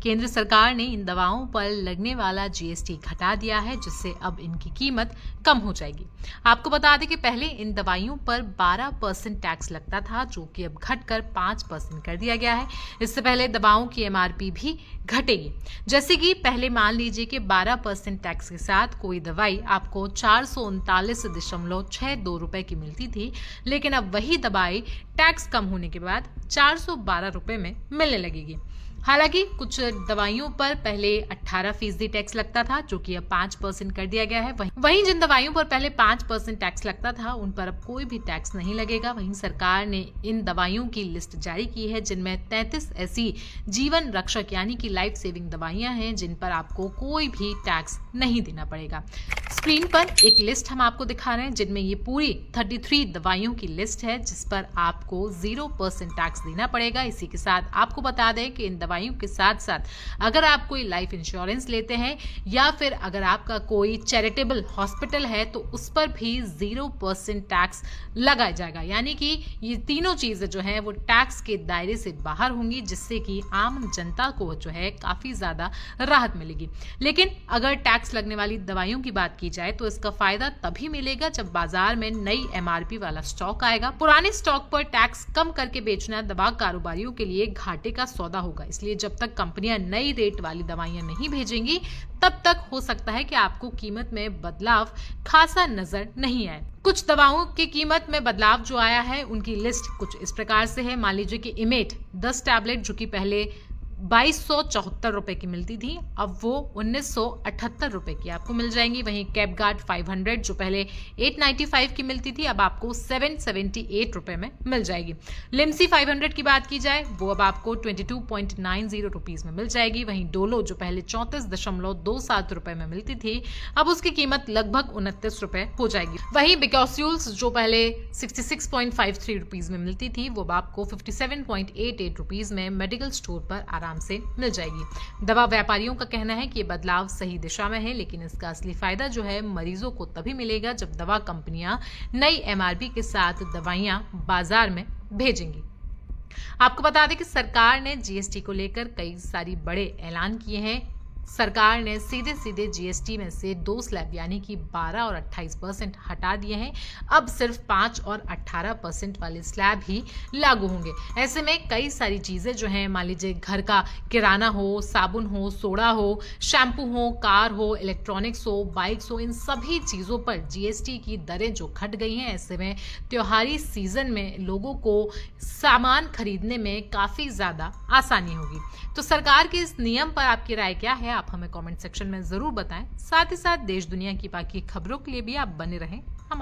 केंद्र सरकार ने इन दवाओं पर लगने वाला जीएसटी घटा दिया है, जिससे अब इनकी कीमत कम हो जाएगी। आपको बता दें कि पहले इन दवाइयों पर 12% टैक्स लगता था, जो कि अब घटकर 5% कर दिया गया है। इससे पहले दवाओं की एमआरपी भी घटेगी। जैसे कि पहले मान लीजिए कि 12% टैक्स के साथ कोई दवाई आपको 439.62 रुपए की मिलती थी, लेकिन अब वही दवाई टैक्स कम होने के बाद 412 रुपए में मिलने लगेगी। हालांकि कुछ दवाइयों पर पहले 18% टैक्स लगता था, जो कि अब 5% कर दिया गया है। वहीं जिन दवाइयों पर पहले 5% टैक्स लगता था, उन पर अब कोई भी टैक्स नहीं लगेगा। वहीं सरकार ने इन दवाइयों की लिस्ट जारी की है, जिनमें 33 ऐसी जीवन रक्षक यानी कि लाइफ सेविंग दवाइयां हैं, जिन पर आपको कोई भी टैक्स नहीं देना पड़ेगा। स्क्रीन पर एक लिस्ट हम आपको दिखा रहे हैं, जिनमें ये पूरी 33 दवाइयों की लिस्ट है, जिस पर आपको 0% टैक्स देना पड़ेगा। इसी के साथ आपको बता दें कि इन दवाइयों के साथ साथ अगर आप कोई लाइफ इंश्योरेंस लेते हैं या फिर अगर आपका कोई चैरिटेबल हॉस्पिटल है, तो उस पर भी 0% टैक्स लगाया जाएगा। यानी कि ये तीनों चीजें जो है वो टैक्स के दायरे से बाहर होंगी, जिससे कि आम जनता को जो है काफी ज्यादा राहत मिलेगी। लेकिन अगर टैक्स लगने वाली दवाइयों की बात की जाए तो इसका फायदा तभी मिलेगा जब बाजार में नई एमआरपी वाला स्टॉक आएगा। पुराने स्टॉक पर टैक्स कम करके बेचना दवा कारोबारियों के लिए घाटे का सौदा होगा। इसलिए जब तक कंपनियां नई रेट वाली दवाइयां नहीं भेजेंगी, तब तक हो सकता है कि आपको कीमत में बदलाव खासा नजर नहीं आए। कुछ दवाओं की कीमत में बदलाव जो आया है, उनकी लिस्ट कुछ इस प्रकार से है। मान लीजिए कि इमेट 10 टैबलेट जो कि पहले 2274 रुपए की मिलती थी, अब वो 1978 रुपए की आपको मिल जाएंगी। वहीं कैपगार्ड 500 जो पहले 895 की मिलती थी, अब आपको 778 रुपए में मिल जाएगी। लिम्सी 500 की बात की जाए, वो अब आपको 22.90 रुपीज में मिल जाएगी। वहीं डोलो जो पहले 34.27 रुपए में मिलती थी, अब उसकी कीमत लगभग 29 रुपए हो जाएगी। वहीं बिकॉस्यूल्स जो पहले 66.53 रुपीज में मिलती थी, वो अब आपको 57.88 रुपीज में मेडिकल स्टोर पर आराम से मिल जाएगी। दवा व्यापारियों का कहना है कि ये बदलाव सही दिशा में है, लेकिन इसका असली फायदा जो है मरीजों को तभी मिलेगा जब दवा कंपनियां नई एमआरपी के साथ दवाइयां बाजार में भेजेंगी। आपको बता दें कि सरकार ने जीएसटी को लेकर कई सारी बड़े ऐलान किए हैं। सरकार ने सीधे सीधे जीएसटी में से 2 स्लैब यानी कि 12 और 28% हटा दिए हैं। अब सिर्फ 5 और 18% वाले स्लैब ही लागू होंगे। ऐसे में कई सारी चीजें जो हैं, मान लीजिए घर का किराना हो, साबुन हो, सोडा हो, शैम्पू हो, कार हो, इलेक्ट्रॉनिक्स हो, बाइक्स हो, इन सभी चीजों पर जीएसटी की दरें जो घट गई हैं। ऐसे में त्योहारी सीजन में लोगों को सामान खरीदने में काफी ज्यादा आसानी होगी। तो सरकार के इस नियम पर आपकी राय क्या है, आप हमें कमेंट सेक्शन में जरूर बताएं। साथ ही साथ देश दुनिया की बाकी खबरों के लिए भी आप बने रहें।